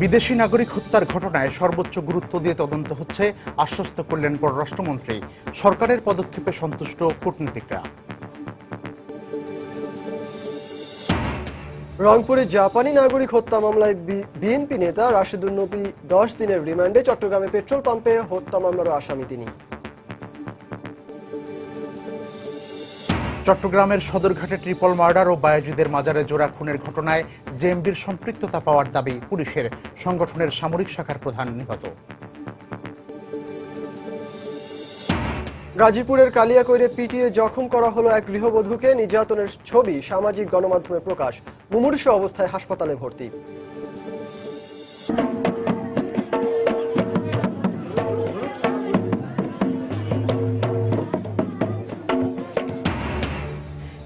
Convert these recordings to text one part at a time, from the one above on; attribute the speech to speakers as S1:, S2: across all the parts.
S1: বিদেশি নাগরিক হত্যার ঘটনায় সর্বোচ্চ গুরুত্ব দিয়ে তদন্ত হচ্ছে, আশ্বস্ত করলেন পররাষ্ট্রমন্ত্রী। সরকারের পদক্ষেপে সন্তুষ্ট কূটনীতিকরা।
S2: রংপুরে জাপানি নাগরিক হত্যা মামলায় বিএনপি নেতা রাশেদুন নবী 10 দিনের রিমান্ডে। চট্টগ্রামে পেট্রোল পাম্পে হত্যা মামলার আসামি তিনি।
S1: চট্টগ্রামের সদরঘাটে ট্রিপল মার্ডার ও বায়েজিদের মাজারে জোড়া খুনের ঘটনায় জেএমবির সম্পৃক্ততা পাওয়ার দাবি পুলিশের। সংগঠনের সামরিক শাখার প্রধান নিহত।
S2: গাজীপুরের কালিয়াকৈরে পিটিয়ে জখম করা হলো এক গৃহবধূকে। নির্যাতনের ছবি সামাজিক গণমাধ্যমে প্রকাশ। মুমূর্ষু অবস্থায় হাসপাতালে ভর্তি।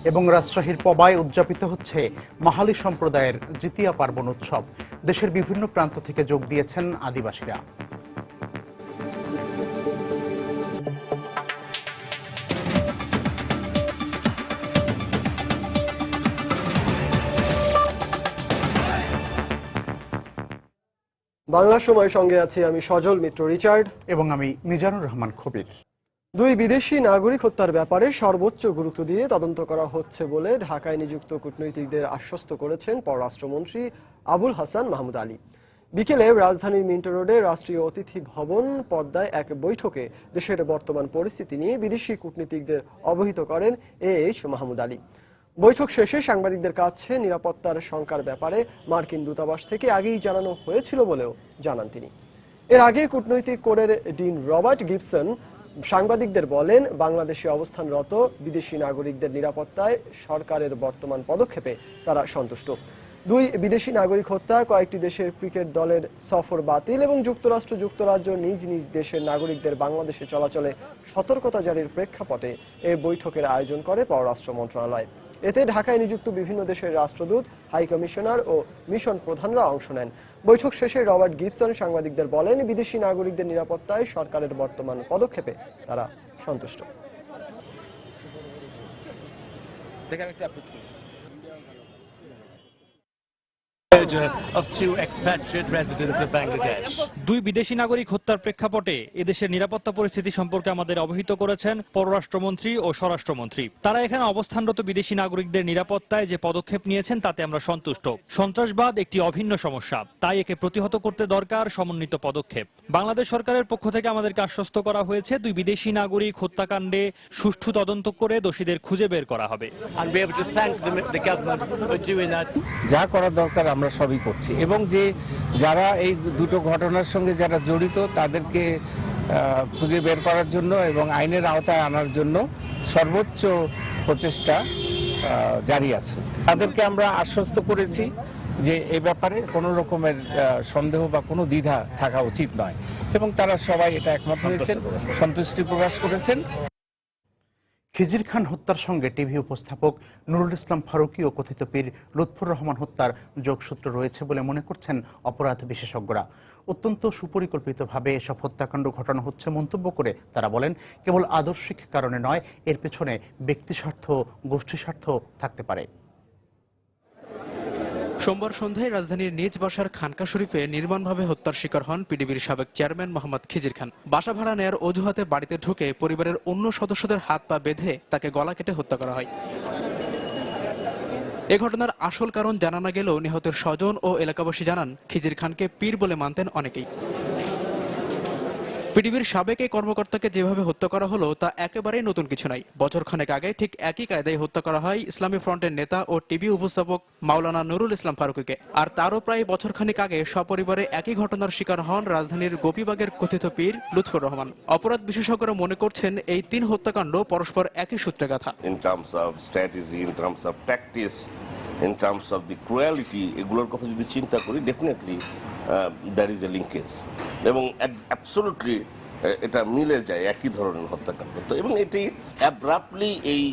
S1: এবং রাজশাহীর পবায় উদযাপিত হচ্ছে মাহালি সম্প্রদায়ের জিতিয়া পার্বণ উৎসব। দেশের বিভিন্ন প্রান্ত থেকে যোগ দিয়েছেন আদিবাসীরা।
S2: বাংলা সময় সঙ্গে আছি আমি সজল মিত্র রিচার্ড
S1: এবং আমি মিজানুর রহমান খবির।
S2: দুই বিদেশি নাগরিক হত্যার ব্যাপারে সর্বোচ্চ গুরুত্ব দিয়ে তদন্ত করা হচ্ছে বলে ঢাকায় নিযুক্ত কূটনৈতিকদের আশ্বস্ত করেছেন পররাষ্ট্রমন্ত্রী আবুল হাসান মাহমুদ আলী। বিকেলে রাজধানীর মিন্টো রোডে রাষ্ট্রীয় অতিথি ভবন পদ্মায় এক বৈঠকে দেশের বর্তমান পরিস্থিতি নিয়ে বিদেশি কূটনীতিকদের অবহিত করেন এইচ মাহমুদ আলী। বৈঠক শেষে সাংবাদিকদের কাছে নিরাপত্তার শঙ্কার ব্যাপারে মার্কিন দূতাবাস থেকে আগেই জানানো হয়েছিল বলেও জানান তিনি। এর আগে কূটনৈতিক কোরের ডিন রবার্ট গিবসন সাংবাদিকদের বলেন, বাংলাদেশে অবস্থানরত বিদেশি নাগরিকদের নিরাপত্তায় সরকারের বর্তমান পদক্ষেপে তারা সন্তুষ্ট। দুই বিদেশি নাগরিক হত্যা, কয়েকটি দেশের ক্রিকেট দলের সফর বাতিল এবং যুক্তরাজ্য নিজ নিজ দেশের নাগরিকদের বাংলাদেশে চলাচলে সতর্কতা জারির প্রেক্ষাপটে এই বৈঠকের আয়োজন করে পররাষ্ট্র মন্ত্রণালয়। এতে ঢাকায় নিযুক্ত বিভিন্ন দেশের রাষ্ট্রদূত, হাই কমিশনার ও মিশন প্রধানরা অংশ নেন। বৈঠক শেষে রবার্ট গিবসন সাংবাদিকদের বলেন, বিদেশি নাগরিকদের নিরাপত্তায় সরকারের বর্তমান পদক্ষেপে তারা সন্তুষ্ট।
S3: দুই বিদেশি নাগরিক হত্যার প্রেক্ষাপটে এদেশের নিরাপত্তা পরিস্থিতি সম্পর্কে আমাদের অবহিত করেছেন পররাষ্ট্রমন্ত্রী ও স্বরাষ্ট্রমন্ত্রী। তারা এখানে অবস্থানরত বিদেশি নাগরিকদের নিরাপত্তায় যে পদক্ষেপ নিয়েছেন তাতে আমরা সন্তুষ্ট। সন্ত্রাসবাদ একটি অভিন্ন সমস্যা, তাই একে প্রতিহত করতে দরকার সমন্বিত পদক্ষেপ। বাংলাদেশ সরকারের পক্ষ থেকে আমাদেরকে আশ্বস্ত করা হয়েছে, দুই বিদেশি নাগরিক হত্যাকাণ্ডে সুষ্ঠু তদন্ত করে দোষীদের খুঁজে বের করা হবে।
S4: যা করা দরকার আমরা সবই করছি এবং যে যারা এই দুটো ঘটনার সঙ্গে যারা জড়িত তাদেরকে খুঁজে বের করার জন্য এবং আইনের আওতায় আনার জন্য সর্বোচ্চ প্রচেষ্টা জারি আছে। তাদেরকে আমরা আশ্বস্ত করেছি যে এই ব্যাপারে কোনো রকমের সন্দেহ বা কোনো দ্বিধা থাকা উচিত নয় এবং তারা সবাই এটা একমত হয়েছেন, সন্তুষ্টি প্রকাশ করেছেন।
S1: খিজির খান হত্যার সঙ্গে টিভি উপস্থাপক নুরুল ইসলাম ফারুকী ও কথিত পীর লুৎফর রহমান হত্যার যোগসূত্র রয়েছে বলে মনে করছেন অপরাধ বিশেষজ্ঞরা। অত্যন্ত সুপরিকল্পিতভাবে এসব হত্যাকাণ্ড ঘটানো হচ্ছে মন্তব্য করে তারা বলেন, কেবল আদর্শিক কারণে নয়, এর পেছনে ব্যক্তিস্বার্থ, গোষ্ঠীস্বার্থ থাকতে পারে।
S3: সোমবার সন্ধ্যায় রাজধানীর নিজ বাসার খানকা শরীফে নির্মমভাবে হত্যার শিকার হন পিডিবির সাবেক চেয়ারম্যান মোহাম্মদ খিজির খান। বাসা ভাড়া নেয়ার অজুহাতে বাড়িতে ঢুকে পরিবারের অন্য সদস্যদের হাত পা বেঁধে তাকে গলা কেটে হত্যা করা হয়। এ ঘটনার আসল কারণ জানা না গেলেও নিহতের স্বজন ও এলাকাবাসী জানান, খিজির খানকে পীর বলে মানতেন অনেকেই। পিডিবির সাবেক এই কর্মকর্তাকে যেভাবে হত্যা করা হলো তা একেবারেই নতুন কিছু নাই। বছরখানেক আগে ঠিক একই কায়দায় হত্যা করা হয় ইসলামী ফ্রন্টের নেতা ও টিভি উপস্থাপক মাওলানা নুরুল ইসলাম ফারুকীকে। আর তারও প্রায় বছরখানেক আগে সপরিবারে একই ঘটনার শিকার হন রাজধানীর গোপীবাগের কথিত পীর লুৎফর রহমান। অপরাধ বিশেষজ্ঞরা মনে করছেন, এই তিন হত্যাকাণ্ড পরস্পর একই সূত্রে গাঁথা।
S5: In terms of strategy, in terms of tactics, in terms of the cruelty, এগুলোর কথা যদি চিন্তা করি, definitely there is a linkage এবং অ্যাবসলিউটলি এটা মিলে যায় একই ধরনের হত্যাকাণ্ড। তো এবং এটি অ্যাব্রাপ্টলি এই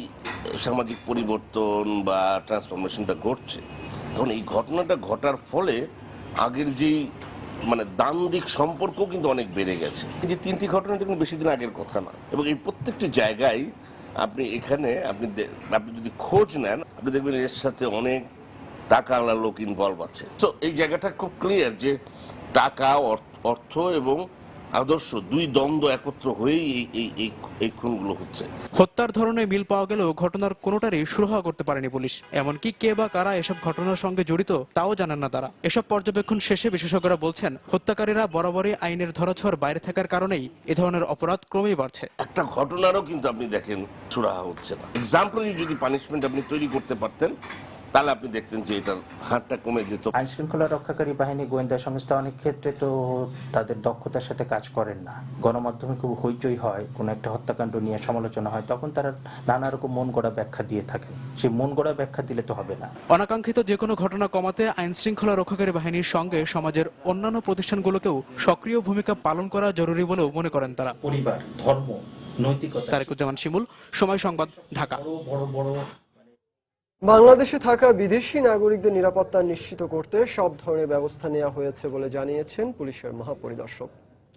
S5: সামাজিক পরিবর্তন বা ট্রান্সফরমেশনটা ঘটছে। এখন এই ঘটনাটা ঘটার ফলে আগের যেই দ্বান্দ্বিক সম্পর্ক কিন্তু অনেক বেড়ে গেছে। এই যে তিনটি ঘটনাটা কিন্তু বেশি দিন আগের কথা না এবং এই প্রত্যেকটি জায়গায় আপনি এখানে আপনি যদি খোঁজ নেন, আপনি দেখবেন এর সাথে অনেক টাকা আলার লোক ইনভলভ আছে। তো এই জায়গাটা খুব ক্লিয়ার যে টাকা, অর্থ এবং আদর্শ দুই দ্বন্দ্ব একত্র হয়েই এই খুনগুলো হচ্ছে।
S6: হত্যার ধরনে মিল পাওয়া গেলেও ঘটনার কোনোটারই সুরাহা করতে পারেনি পুলিশ। এমনকি কে বা কারা এসব ঘটনার সঙ্গে জড়িত তাও জানেন না তারা। এসব পর্যবেক্ষণ শেষে বিশেষজ্ঞরা বলছেন, হত্যাকারীরা বরাবরই আইনের ধরাছোঁয়ার বাইরে থাকার কারণেই এ ধরনের অপরাধ ক্রমেই বাড়ছে।
S5: একটা ঘটনারও কিন্তু আপনি দেখেন সুরাহা হচ্ছে না। এক্সাম্পলি যদি পানিশমেন্ট আপনি তৈরি করতে পারতেন তাহলে আপনি দেখতেন যে এটার হারটা কমে যেত।
S7: আইন শৃঙ্খলা রক্ষাকারী বাহিনী, গোয়েন্দা সংস্থা অনেক ক্ষেত্রে তো তাদের দক্ষতার সাথে কাজ করেন না। গণমাধ্যমে খুব হইচই হয়, কোনো একটা হত্যাকাণ্ড নিয়ে সমালোচনা হয়, তখন তারা নানা রকম মন গড়া ব্যাখ্যা দিয়ে থাকেন। সেই মন গড়া ব্যাখ্যা দিলে তো হবে না।
S6: অনাকাঙ্ক্ষিত যে কোনো ঘটনা কমাতে আইন শৃঙ্খলা রক্ষাকারী বাহিনীর সঙ্গে সমাজের অন্যান্য প্রতিষ্ঠানগুলোকেও সক্রিয় ভূমিকা পালন করা জরুরি বলেও মনে করেন তারা।
S7: পরিবার, ধর্ম, নৈতিকতা।
S6: তারেকুজ্জামান শিমুল, সময় সংবাদ, ঢাকা।
S2: বাংলাদেশে থাকা বিদেশি নাগরিকদের নিরাপত্তা নিশ্চিত করতে সব ধরনের ব্যবস্থা নেওয়া হয়েছে বলে জানিয়েছেন পুলিশের মহাপরিদর্শক।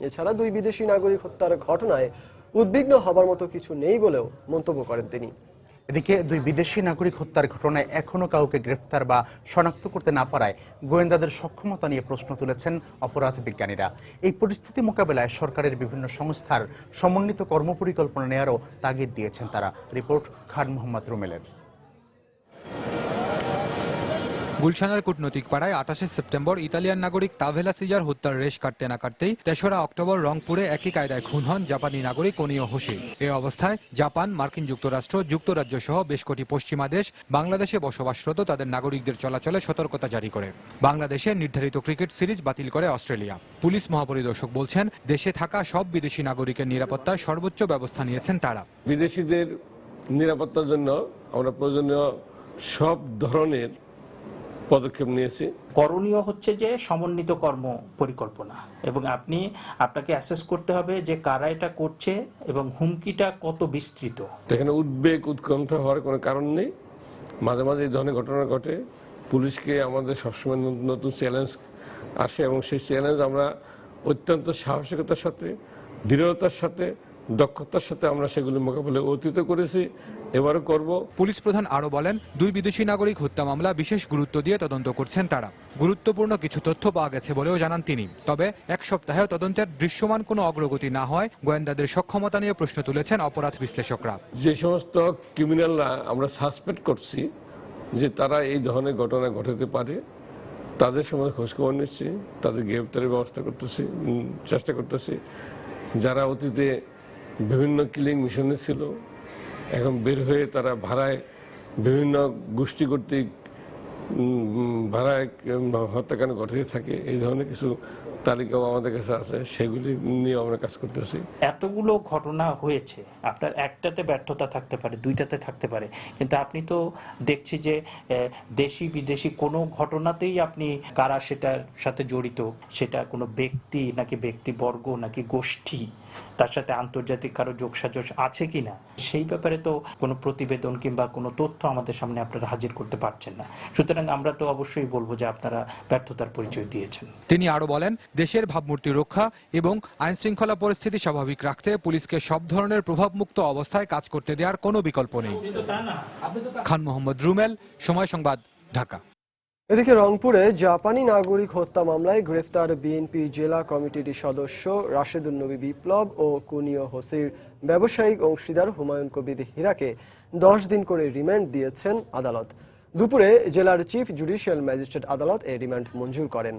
S2: এছাড়া 2 বিদেশি নাগরিক হত্যার ঘটনায় উদ্বিগ্ন হবার মতো কিছু নেই বলেও মন্তব্য করেন তিনি।
S1: এদিকে 2 বিদেশি নাগরিক হত্যার ঘটনায় এখনো কাউকে গ্রেফতার বা শনাক্ত করতে না পারায় গোয়েন্দাদের সক্ষমতা নিয়ে প্রশ্ন তুলেছেন অপরাধ বিজ্ঞানীরা। এই পরিস্থিতি মোকাবেলায় সরকারের বিভিন্ন সংস্থার সমন্বিত কর্মপরিকল্পনা নেওয়ারও তাগিদ দিয়েছেন তারা। রিপোর্ট খান মোহাম্মদ রুমেলের।
S8: গুলশানের কূটনৈতিক পাড়ায় 28 সেপ্টেম্বর ইতালিয়ান নাগরিক তাভেলা সিজার হত্যার রেশ কাটতে না কাটতেই 3রা অক্টোবর রংপুরে একই কায়দায় খুন হন জাপানি নাগরিক ওনিও হোশি। এই অবস্থায় জাপান, মার্কিন যুক্তরাষ্ট্র, যুক্তরাজ্য সহ বেশ কটি পশ্চিমা দেশ বাংলাদেশে বসবাসরত তাদের নাগরিকদের চলাচলে সতর্কতা জারি করে। বাংলাদেশে নির্ধারিত ক্রিকেট সিরিজ বাতিল করে অস্ট্রেলিয়া। পুলিশ মহাপরিদর্শক বলছেন, দেশে থাকা সব বিদেশি নাগরিকের নিরাপত্তায় সর্বোচ্চ ব্যবস্থা নিয়েছেন তারা।
S9: বিদেশিদের নিরাপত্তার জন্য আমরা প্রয়োজনীয় সব ধরনের পদক্ষেপ নিয়েছি।
S7: করণীয় হচ্ছে যে সমন্বিত কর্ম পরিকল্পনা, এবং আপনাকে অ্যাসেস করতে হবে যে কারা এটা করছে এবং হুমকিটা কত বিস্তৃত।
S9: এখানে উদ্বেগ, উৎকণ্ঠা হওয়ার কোনো কারণ নেই। মাঝে মাঝে এই ধরনের ঘটনা ঘটে। পুলিশকে আমাদের সবসময় নতুন চ্যালেঞ্জ আসে এবং সেই চ্যালেঞ্জ আমরা অত্যন্ত সাহসিকতার সাথে, দৃঢ়তার সাথে, দক্ষতার সাথে আমরা সেগুলি মোকাবেলা অতীতে করেছি, এবারও করব।
S8: পুলিশ প্রধান আরো বলেন, 2 বিদেশি নাগরিক হত্যা মামলা বিশেষ গুরুত্ব দিয়ে তদন্ত করছেন তারা। গুরুত্বপূর্ণ কিছু তথ্য পাওয়া গেছে বলেও জানান তিনি। তবে 1 সপ্তাহেও তদন্তের দৃশ্যমান কোনো অগ্রগতি না হয় গোয়েন্দাদের সক্ষমতা নিয়ে প্রশ্ন তুলেছেন অপরাধ বিশ্লেষকরা।
S9: যে সমস্ত ক্রিমিনালরা আমরা সাসপেক্ট করছি যে তারা এই ধরনের ঘটনা ঘটাতে পারে, তাদের সময় খোঁজখবর নিচ্ছি, তাদের গ্রেপ্তারের ব্যবস্থা করতেছি, চেষ্টা করতেছি। যারা অতীতে বিভিন্ন কিলিং মিশনে ছিল, এখন বের হয়ে তারা ভাড়ায় বিভিন্ন গোষ্ঠী কর্তৃক ভাড়ায় হত্যাকাণ্ড ঘটিয়ে থাকে, এই ধরনের কিছু তালিকাও আমাদের কাছে আছে, সেগুলি নিয়ে আমরা কাজ করতেছি।
S7: এতগুলো ঘটনা হয়েছে, আপনার একটাতে ব্যর্থতা থাকতে পারে, 2টাতে থাকতে পারে, কিন্তু আপনি তো দেখছি যে দেশি বিদেশি কোনো ঘটনাতেই আপনি কারা সেটার সাথে জড়িত, সেটা কোনো ব্যক্তি নাকি ব্যক্তিবর্গ নাকি গোষ্ঠী, তার সাথে আন্তর্জাতিক কারো যোগসাজশ আছে কিনা, সেই ব্যাপারে তো কোনো প্রতিবেদন কিংবা কোনো তথ্য আমাদের সামনে আপনারা হাজির করতে পারছেন না। সুতরাং আমরা তো অবশ্যই বলবো যে আপনারা ব্যর্থতার পরিচয় দিয়েছেন।
S8: তিনি আরো বলেন, দেশের ভাবমূর্তি রক্ষা এবং আইন শৃঙ্খলা পরিস্থিতি স্বাভাবিক রাখতে পুলিশকে সব ধরনের প্রভাবমুক্ত অবস্থায় কাজ করতে দেওয়ার কোনো বিকল্প নেই। খান মোহাম্মদ রুমেল, সময় সংবাদ, ঢাকা।
S2: এদিকে রংপুরে জাপানি নাগরিক হত্যা মামলায় গ্রেফতার বিএনপি জেলা কমিটির সদস্য রাশেদুল নবী বিপ্লব ও কুনিও হোসির ব্যবসায়িক অংশীদার হুমায়ুন কবির হীরাকে 10 দিন করে রিমান্ড দিয়েছেন আদালত। দুপুরে জেলার চিফ জুডিশিয়াল ম্যাজিস্ট্রেট আদালত এই রিমান্ড মঞ্জুর করেন।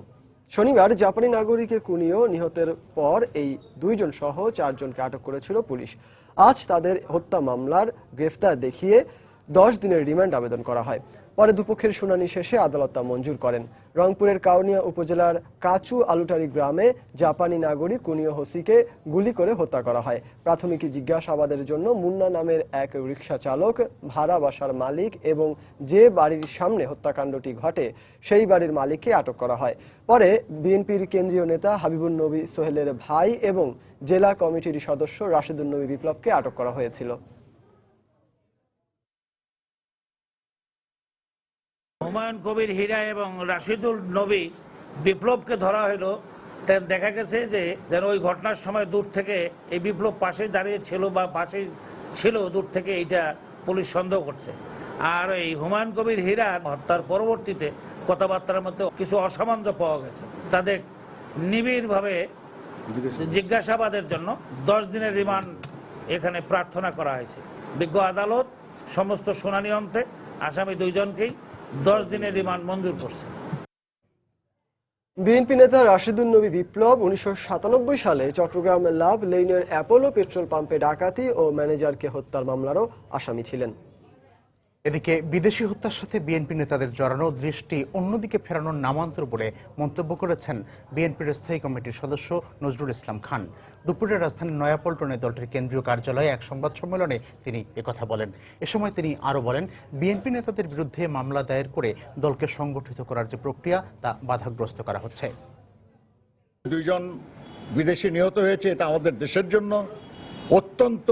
S2: শনিবার জাপানি নাগরিক কুনিও নিহতের পর এই 2 জন সহ 4 জনকে আটক করেছিল পুলিশ। আজ তাদের হত্যা মামলার গ্রেফতার দেখিয়ে 10 দিনের রিমান্ড আবেদন করা হয়। পরে দুপক্ষের শুনানি শেষে আদালত তা মঞ্জুর করেন। রংপুরের কাউনিয়া উপজেলার কাচু আলুটারি গ্রামে জাপানি নাগরিক কুনিও হোসিকে গুলি করে হত্যা করা হয়। প্রাথমিক জিজ্ঞাসাবাদের জন্য মুন্না নামের এক রিকশা চালক, ভাড়া বাসার মালিক এবং যে বাড়ির সামনে হত্যাকাণ্ডটি ঘটে সেই বাড়ির মালিককে আটক করা হয়। পরে বিএনপির কেন্দ্রীয় নেতা হাবিবুন নবী সোহেলের ভাই এবং জেলা কমিটির সদস্য রাশেদুল নবী বিপ্লবকে আটক করা হয়েছিল।
S10: হুমায়ুন কবির হীরা এবং রাশিদুল নবী বিপ্লবকে ধরা হলো। দেখা গেছে যে যেন ওই ঘটনার সময় দূর থেকে এই বিপ্লব পাশে দাঁড়িয়ে ছিল বা পাশে ছিল, দূর থেকে এইটা পুলিশ সন্দেহ করছে। আর এই হুমায়ুন কবির হীরা হত্যার পরবর্তীতে কথাবার্তার মধ্যে কিছু অসামঞ্জস্য পাওয়া গেছে। তাদের নিবিড়ভাবে জিজ্ঞাসাবাদের জন্য 10 দিনের রিমান্ড এখানে প্রার্থনা করা হয়েছে। বিজ্ঞ আদালত সমস্ত শুনানি অন্তে আসামি 2 জনকেই 10 দিনের রিমান্ড মঞ্জুর করছে।
S2: বিএনপি নেতা রাশেদুল নবী বিপ্লব 1997 সালে চট্টগ্রাম লাভ লেনের অ্যাপোলো পেট্রোল পাম্পে ডাকাতি ও ম্যানেজারকে হত্যার মামলারও আসামি ছিলেন।
S1: এদিকে বিদেশি হত্যার সাথে বিএনপি নেতাদের জড়ানো দৃষ্টি অন্যদিকে ফেরানোর নামান্তর বলে মন্তব্য করেছেন বিএনপির স্থায়ী কমিটির সদস্য নজরুল ইসলাম খান। দুপুরে রাজধানীর নয়াপল্টনে দলটির কেন্দ্রীয় কার্যালয়ে এক সংবাদ সম্মেলনে তিনি একথা বলেন। এ সময় তিনি আরও বলেন, বিএনপি নেতাদের বিরুদ্ধে মামলা দায়ের করে দলকে সংগঠিত করার যে প্রক্রিয়া তা বাধাগ্রস্ত করা হচ্ছে।
S11: 2 জন বিদেশি নিহত হয়েছে, এটা আমাদের দেশের জন্য অত্যন্ত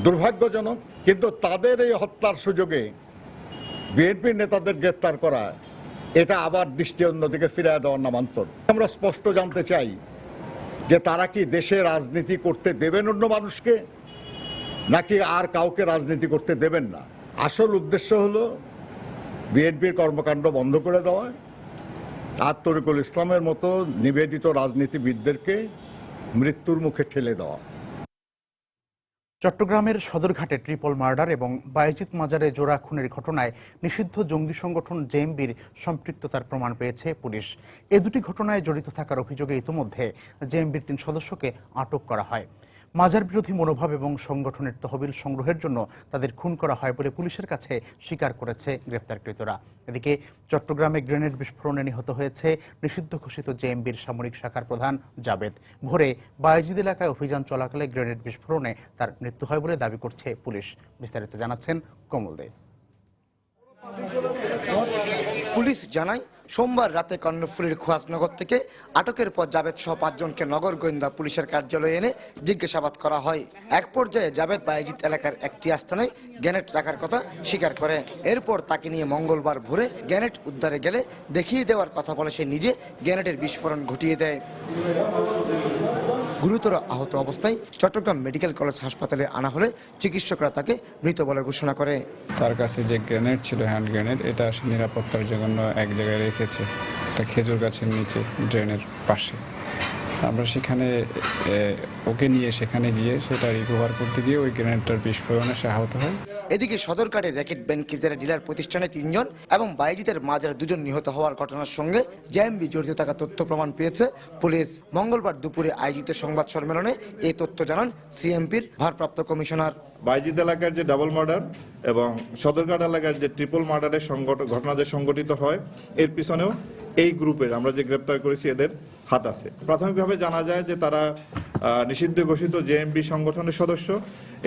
S11: দুর্ভাগ্যজনক। কিন্তু তাদের এই হত্যার সুযোগে বিএনপি নেতাদের গ্রেপ্তার করা, এটা আবার দৃষ্টি অন্যদিকে ফিরিয়ে দেওয়ার নামান্তর। আমরা স্পষ্ট জানতে চাই যে তারা কি দেশে রাজনীতি করতে দেবেন অন্য মানুষকে, নাকি আর কাউকে রাজনীতি করতে দেবেন না। আসল উদ্দেশ্য হলো বিএনপির কর্মকাণ্ড বন্ধ করে দেওয়া আর তরিকুল ইসলামের মতো নিবেদিত রাজনীতিবিদদেরকে মৃত্যুর মুখে ঠেলে দেওয়া।
S1: চট্টগ্রামের সদরঘাটে ট্রিপল মার্ডার এবং বায়েজিদ মাজারে জোড়া খুনের ঘটনায় নিষিদ্ধ জঙ্গি সংগঠন জেএমবির সম্পৃক্ততার প্রমাণ পেয়েছে পুলিশ। এ দুটি ঘটনায় জড়িত থাকার অভিযোগে ইতিমধ্যে জেএমবির 3 সদস্যকে আটক করা হয়। মাজার বিরোধী মনোভাব এবং সংগঠনের তহবিল সংগ্রহের জন্য তাদের খুন করা হয় বলে পুলিশের কাছে স্বীকার করেছে গ্রেফতারকৃতরা। এদিকে চট্টগ্রামে গ্রেনেড বিস্ফোরণে নিহত হয়েছে নিষিদ্ধ ঘোষিত জেএমবির সামরিক শাখার প্রধান জাবেদ। ভোরে বায়েজিদ এলাকায় অভিযান চলাকালে গ্রেনেড বিস্ফোরণে তার মৃত্যু হয় বলে দাবি করছে পুলিশ। বিস্তারিত জানাচ্ছেন কমল দে।
S12: পুলিশ জানায়, সোমবার রাতে কর্ণফুলীর খোয়াজনগর থেকে আটকের পর জাবেদ সহ 5 জনকে নগর গোয়েন্দা পুলিশের কার্যালয়ে এনে জিজ্ঞাসাবাদ করা হয়। এক পর্যায়ে জাবেদ বায়েজিদ এলাকার একটি আস্তানায় গ্রেনেড রাখার কথা স্বীকার করে। এরপর তাকে নিয়ে মঙ্গলবার ভোরে গ্রেনেড উদ্ধারে গেলে দেখিয়ে দেওয়ার কথা বলে সে নিজে গ্রেনেডের বিস্ফোরণ ঘটিয়ে দেয়। গুরুতর আহত অবস্থায় চট্টগ্রাম মেডিকেল কলেজ হাসপাতালে আনা হলে চিকিৎসকরা তাকে মৃত বলে ঘোষণা করে।
S13: তার কাছে যে গ্রেনেড ছিল, হ্যান্ড গ্রেনেড, এটা নিরাপত্তার জন্য এক জায়গায় রেখেছে, একটা খেজুর গাছের নিচে ড্রেনের পাশে। আমরা সেখানে ওকে নিয়ে সেখানে গিয়ে সেটা রিকভার করতে গিয়ে ওই গ্রেনেডটার বিস্ফোরণে সে আহত হয়।
S12: এদিকে সদরঘাটে র্যাকেট ব্যাংকিজের ডিলার প্রতিষ্ঠানে 3 জন এবং বায়েজিদের মাজারে 2 জন নিহত হওয়ার ঘটনার সঙ্গে জেএমবি জড়িত থাকা তথ্য প্রমাণ পেয়েছে পুলিশ। মঙ্গলবার দুপুরে আয়োজিত সংবাদ সম্মেলনে এই তথ্য জানান সিএমপির ভারপ্রাপ্ত কমিশনার।
S14: বায়েজিদ এলাকার যে ডাবল মার্ডার এবং সদরঘাট এলাকার যে ট্রিপল মার্ডারের ঘটনা যে সংঘটিত হয়, এর পিছনেও এই গ্রুপের আমরা যে গ্রেপ্তার করেছি এদের হাত আছে। প্রাথমিকভাবে জানা যায় যে তারা নিষিদ্ধ ঘোষিত জেএমবি সংগঠনের সদস্য।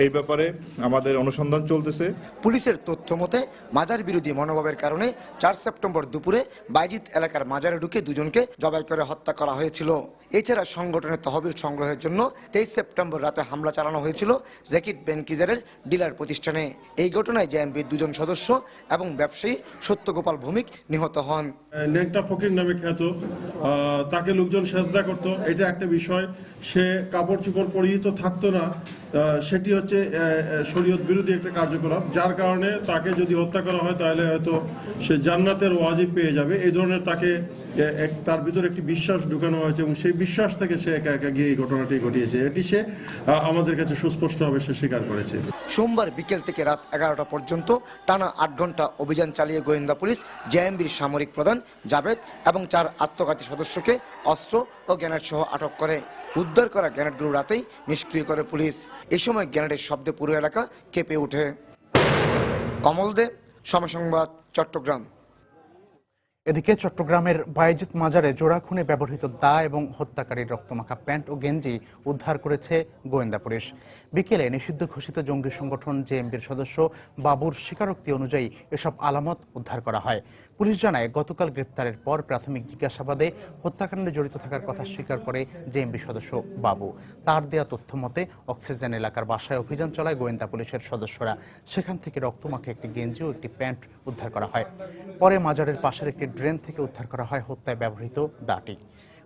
S14: এই ব্যাপারে আমাদের অনুসন্ধান চলতেছে।
S12: পুলিশের তথ্য মতে মাজার বিরোধী মনোভাবের কারণে 4 সেপ্টেম্বর দুপুরে বায়েজিদ এলাকার মাজারে ঢুকে 2 জনকে জবাই করে হত্যা করা হয়েছিল। এছাড়া সংগঠনের তহবিল সংগ্রহের জন্য 23 সেপ্টেম্বর রাতে হামলা চালানো হয়েছিল র্যাকেট ব্যাংকিজারের ডিলার প্রতিষ্ঠানে। এই ঘটনায় জেএমবির 2 জন সদস্য এবং ব্যবসায়ী সত্যগোপাল ভৌমিক নিহত হন।
S15: নেংটা ফকির নামে খ্যাত, তাকে লোকজন সেজদা করতো, এটা একটা বিষয়। সে কাপড় চোপড় পরিহিত থাকতো না, সেটি হচ্ছে শরীয়ত বিরোধী একটা কার্যকলাপ, যার কারণে তাকে যদি হত্যা করা হয় তাহলে হয়তো সে জান্নাতের ওয়াজিব পেয়ে যাবে। এই ধরনের তাকে তার ভিতরে একটি বিশ্বাস ঢুকানো হয়েছে এবং সেই বিশ্বাস থেকে সে একা একা গিয়ে এই ঘটনাটি ঘটিয়েছে। এটি সে আমাদের কাছে সুস্পষ্টভাবে সে স্বীকার করেছে।
S12: সোমবার বিকেল থেকে রাত 11টা পর্যন্ত টানা 8 ঘন্টা অভিযান চালিয়ে গোয়েন্দা পুলিশ জেএমবির সামরিক প্রধান জাবেদ এবং 4 আত্মঘাতী সদস্যকে অস্ত্র ও গ্রেনেড সহ আটক করে। উদ্ধার করা গ্রেনেডগুলো রাতেই নিষ্ক্রিয় করে পুলিশ। এই সময় গ্রেনেডের শব্দে পুরো এলাকা কেঁপে ওঠে। কমল দে, সময় সংবাদ, চট্টগ্রাম।
S1: এদিকে চট্টগ্রামের বায়েজিদ মাজারে জোড়া খুনে ব্যবহৃত দা এবং হত্যাকারীর রক্তমাখা প্যান্ট ও গেঞ্জি উদ্ধার করেছে গোয়েন্দা পুলিশ। বিকেলে নিষিদ্ধ ঘোষিত জঙ্গি সংগঠন জেএমবির সদস্য বাবুর স্বীকারোক্তি অনুযায়ী এসব আলামত উদ্ধার করা হয়। পুলিশ জানায়, গতকাল গ্রেপ্তারের পর প্রাথমিক জিজ্ঞাসাবাদে হত্যাকাণ্ডে জড়িত থাকার কথা স্বীকার করে জেএমবি সদস্য বাবু। তার দেয়া তথ্য মতে অক্সিজেন এলাকার বাসায় অভিযান চালায় গোয়েন্দা পুলিশের সদস্যরা। সেখান থেকে রক্তমাখা একটি গেঞ্জি ও একটি প্যান্ট উদ্ধার করা হয়। পরে মাজারের পাশের একটি ড্রেন থেকে উদ্ধার করা হয় হত্যায় ব্যবহৃত দাটি।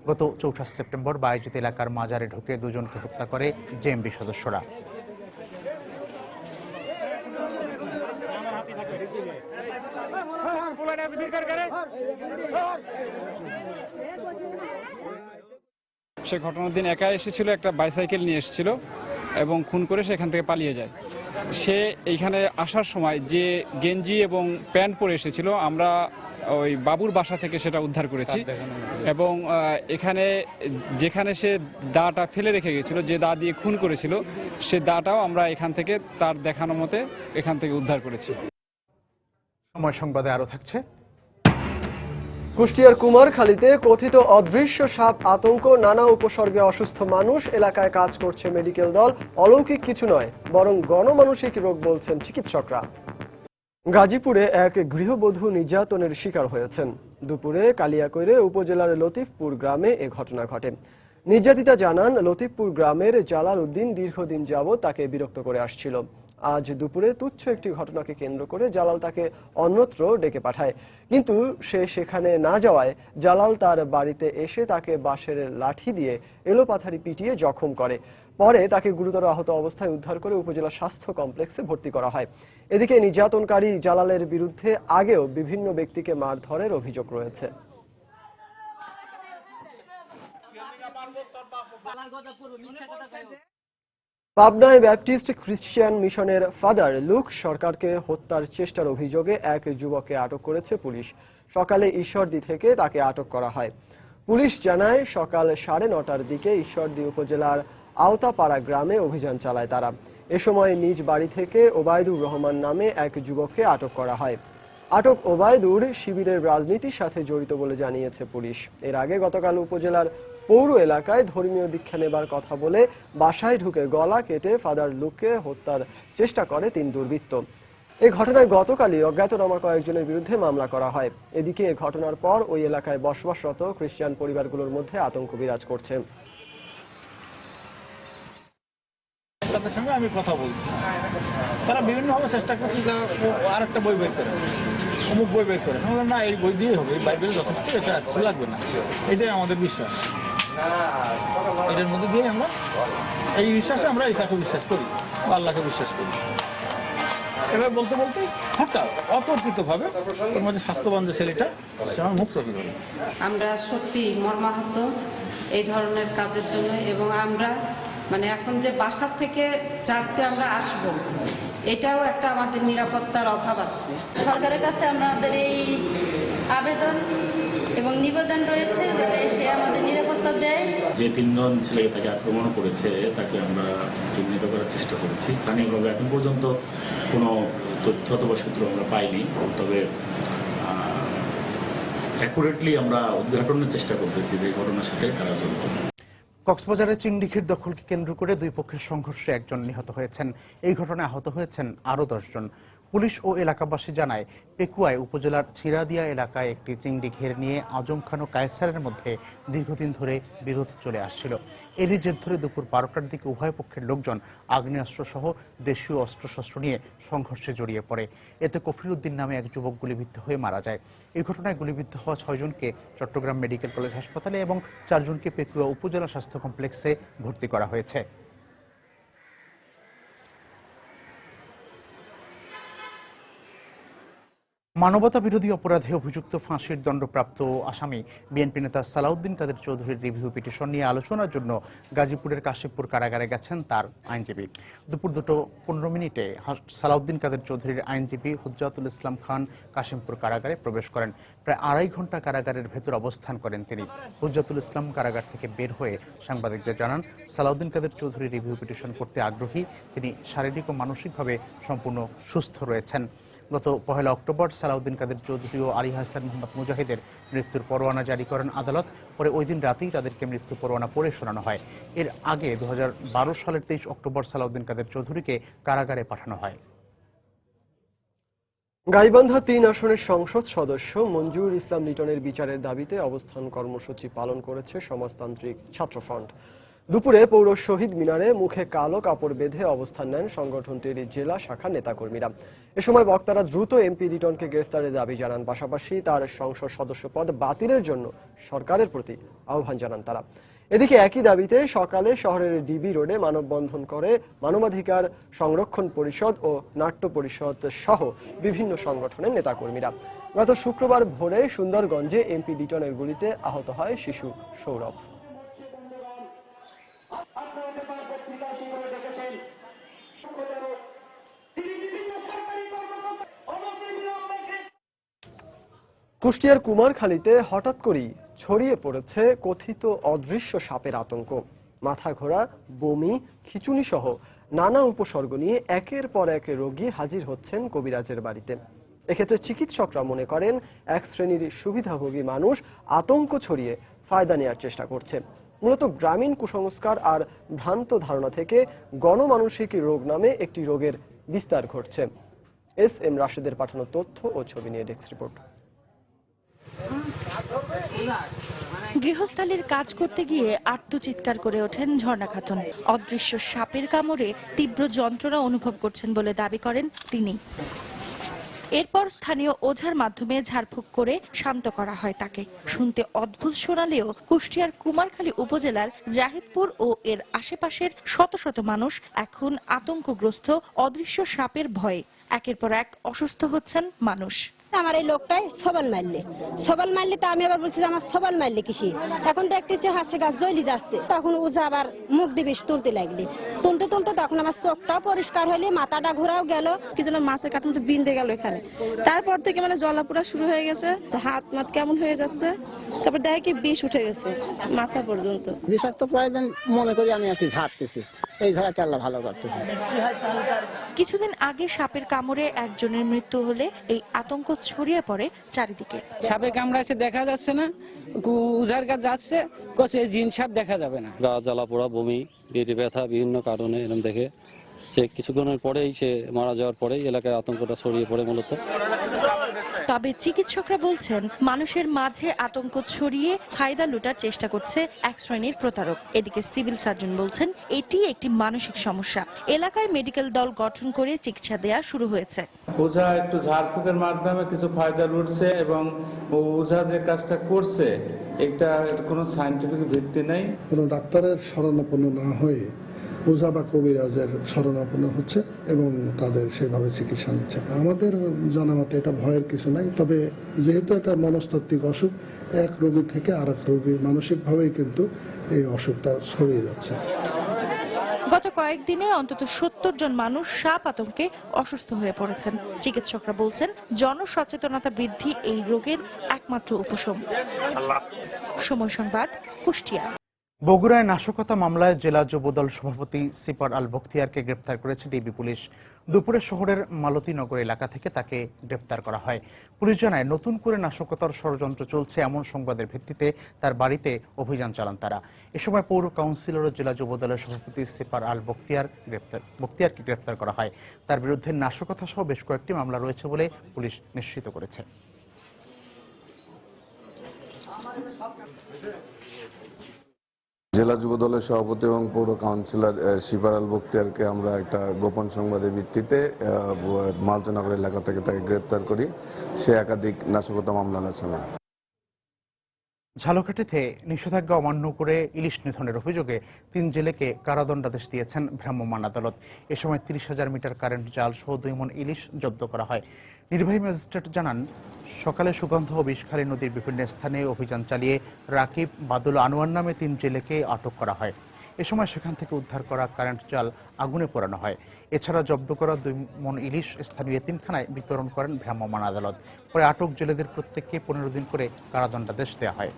S1: গত 4 সেপ্টেম্বর বায়েজিদ এলাকার মাজারে ঢুকে 2 জনকে হত্যা করে জেএমবি সদস্যরা।
S13: সে ঘটনার দিন একা এসেছিল, একটা বাইসাইকেল নিয়ে এসেছিল এবং খুন করে সেখান থেকে পালিয়ে যায়। সে এইখানে আসার সময় যে গেঞ্জি এবং প্যান্ট পরে এসেছিল, আমরা ওই বাবুর বাসা থেকে সেটা উদ্ধার করেছি এবং এখানে যেখানে সে দাটা ফেলে রেখে গেছিল, যে দা দিয়ে খুন করেছিল, সে দাটাও আমরা এখান থেকে তার দেখানো মতে এখান থেকে উদ্ধার করেছি।
S1: সময় সংবাদে আরো থাকছে।
S2: কুষ্টিয়ার কুমারখালীতে কথিত অদৃশ্য সাপ আতঙ্ক, নানা উপসর্গে অসুস্থ মানুষ, এলাকায় কাজ করছে মেডিকেল দল। অলৌকিক কিছু নয়, বরং গণমানসিক রোগ বলছেন চিকিৎসকরা। গাজীপুরে এক গৃহবধূ নির্যাতনের শিকার হয়েছেন। দুপুরে কালিয়াকৈরে উপজেলার লতিফপুর গ্রামে এ ঘটনা ঘটে। নির্যাতিতা জানান, লতিফপুর গ্রামের জালাল উদ্দিন দীর্ঘদিন যাবৎ তাকে বিরক্ত করে আসছিল। আজ দুপুরে তুচ্ছ একটি ঘটনাকে কেন্দ্র করে জালাল তাকে অন্যত্র ডেকে পাঠায়, কিন্তু সে সেখানে না যাওয়ায় জালাল তার বাড়িতে এসে তাকে বাঁশের লাঠি দিয়ে এলোপাথারি পিটিয়ে জখম করে। পরে তাকে গুরুতর আহত অবস্থায় উদ্ধার করে উপজেলা স্বাস্থ্য কমপ্লেক্সে ভর্তি করা হয়। এদিকে নির্যাতনকারী জালালের বিরুদ্ধে আগেও বিভিন্ন ব্যক্তিকে মারধরের অভিযোগ রয়েছে। পাবনায় ব্যাপটিস্ট খ্রিস্টান মিশনের ফাদার লুক সরকারকে হত্যার চেষ্টার অভিযোগে এক যুবককে আটক করেছে পুলিশ। সকালে ঈশ্বরদী থেকে তাকে আটক করা হয়। পুলিশ জানায়, সকাল 9:30টার দিকে ঈশ্বরদী উপজেলার আওতাপাড়া গ্রামে অভিযান চালায় তারা। এ সময় নিজ বাড়ি থেকে ওবায়দুর রহমান নামে এক যুবককে আটক করা হয়। আটক ওবায়দুর শিবিরের রাজনীতির সাথে জড়িত বলে জানিয়েছে পুলিশ। এর আগে গতকাল উপজেলার পৌর এলাকায় ধর্মীয় দীক্ষা নেবার কথা বলে বাসায় ঢুকে গলা কেটে ফাদার লুককে হত্যার চেষ্টা করে 3 দুর্বৃত্ত। এই ঘটনায় গতকালই অজ্ঞাতনামা কয়েকজনের বিরুদ্ধে মামলা করা হয়। এদিকে এ ঘটনার পর ওই এলাকায় বসবাসরত খ্রিস্টান পরিবারগুলোর মধ্যে আতঙ্ক বিরাজ করছে।
S16: তাদের সঙ্গে আমি কথা বলছি, তারা বিভিন্নভাবে চেষ্টা করছে যে আর একটা বই বের করে, অমুক বই বের করে। না, এই বই দিয়ে হবে, এই বাইবেল যথেষ্ট, এটা কিছু লাগবে না, এটাই আমাদের বিশ্বাস। এটার মধ্যে দিয়ে আমরা এই বিশ্বাসে আমরা ঈশাকে বিশ্বাস করি, আল্লাহকে বিশ্বাস করি। এবার বলতে বলতে হঠাৎ অতর্কিতভাবে ওর মধ্যে স্বাস্থ্যবান যে ছেলেটা, সে আমার মুখ চোখে ধরে।
S17: আমরা সত্যি মর্মাহত এই ধরনের কাজের জন্য, এবং আমরা এখন যে বাসা থেকে চার্চে আমরা আসব, এটাও একটা আমাদের নিরাপত্তার অভাব আছে।
S18: সরকারের কাছে আমাদের এই আবেদন এবং নিবেদন রয়েছে যাতে সে আমাদের নিরাপত্তা দেয়।
S19: যে 3 জন ছেলেকে তাকে আক্রমণ করেছে তাকে আমরা চিহ্নিত করার চেষ্টা করেছি। স্থানীয়ভাবে এখন পর্যন্ত কোনো তথ্য অথবা সূত্র আমরা পাইনি, তবে অ্যাকুরেটলি আমরা উদ্ঘাটনের চেষ্টা করতেছি যে ঘটনার সাথে কারা জড়িত।
S1: কক্সবাজারে চিংড়িঘির দখলকে কেন্দ্র করে 2 পক্ষের সংঘর্ষে 1 জন নিহত হয়েছেন। এই ঘটনায় আহত হয়েছেন আরও 10 জন। পুলিশ ও এলাকাবাসী জানায়, পেকুয়ায় উপজেলার ছিরাদিয়া এলাকায় একটি চিংড়ি ঘের নিয়ে আজম খান ও কায়সারের মধ্যে দীর্ঘদিন ধরে বিরোধ চলে আসছিল। এরই জের ধরে দুপুর 12টার দিকে উভয় পক্ষের লোকজন আগ্নেয়াস্ত্র সহ দেশীয় অস্ত্রশস্ত্র নিয়ে সংঘর্ষে জড়িয়ে পড়ে। এতে কফিল উদ্দিন নামে এক যুবক গুলিবিদ্ধ হয়ে মারা যায়। এই ঘটনায় গুলিবিদ্ধ হওয়া 6 জনকে চট্টগ্রাম মেডিকেল কলেজ হাসপাতালে এবং 4 জনকে পেকুয়া উপজেলা স্বাস্থ্য কমপ্লেক্সে ভর্তি করা হয়েছে। মানবতা বিরোধী অপরাধে অভিযুক্ত ফাঁসির দণ্ডপ্রাপ্ত আসামি বিএনপি নেতা সালাউদ্দিন কাদের চৌধুরীর রিভিউ পিটিশন নিয়ে আলোচনার জন্য গাজীপুরের কাশিমপুর কারাগারে গেছেন তার আইনজীবী। দুপুর 2:15 সালাউদ্দিন কাদের চৌধুরীর আইনজীবী হুজ্জাতুল ইসলাম খান কাশিমপুর কারাগারে প্রবেশ করেন। প্রায় 2.5 ঘন্টা কারাগারের ভেতর অবস্থান করেন তিনি। হুজ্জাতুল ইসলাম কারাগার থেকে বের হয়ে সাংবাদিকদের জানান, সালাউদ্দিন কাদের চৌধুরীর রিভিউ পিটিশন করতে আগ্রহী। তিনি শারীরিক ও মানসিকভাবে সম্পূর্ণ সুস্থ রয়েছেন। গত 1 অক্টোবর সালাউদ্দিন কাদের চৌধুরী ও আলী হাসান মোহাম্মদ মুজাহিদের মৃত্যুর পরোয়ানা জারি করেন আদালত। পরে ওই দিন রাতেই তাদেরকে মৃত্যু পরোয়ানা পড়ে শোনানো হয়। এর আগে 2012 সালের 23 অক্টোবর সালাউদ্দিন কাদের চৌধুরীকে কারাগারে পাঠানো হয়।
S2: গাইবান্ধা 3 আসনের সংসদ সদস্য মঞ্জুর ইসলাম লিটনের বিচারের দাবিতে অবস্থান কর্মসূচি পালন করেছে সমাজতান্ত্রিক ছাত্র ফ্রন্ট। দুপুরে পৌর শহীদ মিনারে মুখে কালো কাপড় বেঁধে অবস্থান নেন সংগঠনটির জেলা শাখা নেতাকর্মীরা। এ সময় বক্তারা দ্রুত এমপি লিটনকে গ্রেফতারের দাবি জানান, পাশাপাশি তার সংসদ সদস্য পদ বাতিলের জন্য সরকারের প্রতি আহ্বান জানান তারা। এদিকে একই দাবিতে সকালে শহরের ডিবি রোডে মানববন্ধন করে মানবাধিকার সংরক্ষণ পরিষদ ও নাট্য পরিষদ সহ বিভিন্ন সংগঠনের নেতাকর্মীরা। গত শুক্রবার ভোরে সুন্দরগঞ্জে এমপি লিটনের গুলিতে আহত হয় শিশু সৌরভ। কুষ্টিয়ার কুমারখালীতে হঠাৎ করেই ছড়িয়ে পড়েছে কথিত অদৃশ্য সাপের আতঙ্ক। মাথা ঘোরা, বমি, খিঁচুনি সহ নানা উপসর্গ নিয়ে একের পর এক রোগী হাজির হচ্ছেন কবিরাজের বাড়িতে। এক্ষেত্রে চিকিৎসকরা মনে করেন এক শ্রেণীর সুবিধাভোগী মানুষ আতঙ্ক ছড়িয়ে ফায়দা নেওয়ার চেষ্টা করছে। মূলত গ্রামীণ কুসংস্কার আর ভ্রান্ত ধারণা থেকে গণমানসিক রোগ নামে একটি রোগের বিস্তার ঘটছে। এস.এম. রাশেদের পাঠানো তথ্য ও ছবি নিয়ে ডেস্ক রিপোর্ট।
S20: গৃহস্থালির কাজ করতে গিয়ে আর্তচিৎকার করে ওঠেন ঝর্ণা খাতুন। অদৃশ্য সাপের কামড়ে তীব্র যন্ত্রণা অনুভব করছেন বলে দাবি করেন তিনি। এরপর স্থানীয় ওঝার মাধ্যমে ঝাড়ফুঁক করে শান্ত করা হয় তাকে। শুনতে অদ্ভুত শোনালেও কুষ্টিয়ার কুমারখালী উপজেলার জাহিদপুর ও এর আশেপাশের শত শত মানুষ এখন আতঙ্কগ্রস্ত অদৃশ্য সাপের ভয়ে। একের পর এক অসুস্থ হচ্ছেন মানুষ।
S21: আমার এই লোকটাই সবাল মারলে তো আমি আবার বলছি আমার সবাল মারলে কিসি, এখন দেখতেছি হাসে গাছ জ্বলি যাচ্ছে। তখন ওঝা আবার মুখ দিয়ে বেশি তুলতে লাগলে, তুলতে তখন আমার চোখটাও পরিষ্কার হলে মাথাটা ঘোরাও গেল,
S22: কি যেন মাছের কাঠ মতো বিন্দে গেল এখানে। তারপর থেকে মানে জলাপোড়া শুরু হয়ে গেছে, হাত মাত কেমন হয়ে যাচ্ছে, তারপর দেখে কি বিষ উঠে গেছে মাথা পর্যন্ত।
S23: বিষাক্ত প্রয়োজন মনে করি আমি আর কি ঝাড়তেছি, এই ঝাড়াতে আল্লাহ ভালো করতেছে।
S20: কিছুদিন আগে সাপের কামড়ে একজনের মৃত্যু হলে এই আতঙ্ক ছড়িয়ে পড়ে চারিদিকে।
S24: সাপের কামড়াচ্ছে দেখা যাচ্ছে না, উজার কাজ যাচ্ছে কোচে জিন সাপ দেখা যাবে না।
S25: গা জ্বালা পোড়া, বমি, পেটে ব্যথা বিভিন্ন কারণে এরকম দেখে সে কিছুক্ষণের পরেই সে মারা যাওয়ার পরেই এলাকায় আতঙ্কটা ছড়িয়ে পড়ে মূলত।
S20: তবে চিকিৎসকরা বলছেন মানুষের মাঝে আতঙ্ক ছড়িয়ে ফায়দা লুটার চেষ্টা করছে এক শ্রেণীর প্রতারক। এদিকে সিভিল সার্জন বলছেন এটি একটি মানসিক সমস্যা। এলাকায় মেডিকেল দল গঠন করে চিকিৎসা দেয়া শুরু হয়েছে।
S24: ওঝা একটু ঝাড়ফুঁকের মাধ্যমে কিছু ফায়দা লুটছে এবং ওঝা যে কাজটা করছে এটা কোনো সায়েন্টিফিক ভিত্তি নেই।
S26: কোনো ডাক্তারের শরণাপন্ন না হয়ে ওঝা বা কবিরাজের শরণাপন্ন হচ্ছে এবং তাদের সেভাবে চিকিৎসা নিচ্ছে। আমাদের জানা মতে এটা ভয়ের কিছু নাই, তবে যেহেতু এটা মনস্তাত্ত্বিক অসুখ, এক রোগী থেকে আর এক রোগী মানসিকভাবেই কিন্তু এই অসুখটা ছড়িয়ে যাচ্ছে।
S20: গত কয়েকদিনে অন্তত 70 জন মানুষ সাপ আতঙ্কে অসুস্থ হয়ে পড়েছেন। চিকিৎসকরা বলছেন জনসচেতনতা বৃদ্ধি এই রোগের একমাত্র উপশম। সময় সংবাদ, কুষ্টিয়া।
S1: বগুড়ায় নাশকতা মামলায় জেলা যুবদল সভাপতি সিপার আল বখতিয়ারকে গ্রেপ্তার করেছে ডিবি পুলিশ। দুপুরে শহরের মালতীনগর এলাকা থেকে তাকে গ্রেপ্তার করা হয়। পুলিশ জানায় নতুন করে নাশকতার ষড়যন্ত্র চলছে এমন সংবাদের ভিত্তিতে তার বাড়িতে অভিযান চালান তারা। এ সময় পৌর কাউন্সিলর ও জেলা যুবদলের সভাপতি সিপার আল বখতিয়ারকে গ্রেপ্তার করা হয়। তার বিরুদ্ধে নাশকতা সহ বেশ কয়েকটি মামলা রয়েছে বলে পুলিশ নিশ্চিত করেছে।
S27: জেলা যুব দলের সভাপতি এবং পৌর কাউন্সিলর সিপার আল বখতিয়ারকে আমরা একটা গোপন সংবাদের ভিত্তিতে মালতীনগর এলাকা থেকে তাকে গ্রেপ্তার করি। সে একাধিক নাশকতা মামলার আসামি।
S1: ঝালকাঠিতে নিষেধাজ্ঞা অমান্য করে ইলিশ নিধনের অভিযোগে 3 জেলেকে কারাদণ্ডাদেশ দিয়েছেন ভ্রাম্যমাণ আদালত। এ সময় 30,000 মিটার কারেন্ট জাল সহ 2 মণ ইলিশ জব্দ করা হয়। নির্বাহী ম্যাজিস্ট্রেট জানান, সকালে সুগন্ধ ও বিষখালী নদীর বিভিন্ন স্থানে অভিযান চালিয়ে রাকিব, বাদুল, আনোয়ার নামে 3 জেলেকে আটক করা হয়। এ সময় সেখান থেকে উদ্ধার করা কারেন্ট জাল আগুনে পোড়ানো হয়। এছাড়া জব্দ করা 2 মণ ইলিশ স্থানীয় এতিমখানায় বিতরণ করেন ভ্রাম্যমাণ আদালত। পরে আটক জেলেদের প্রত্যেককে 15 দিন করে কারাদণ্ডাদেশ দেওয়া হয়।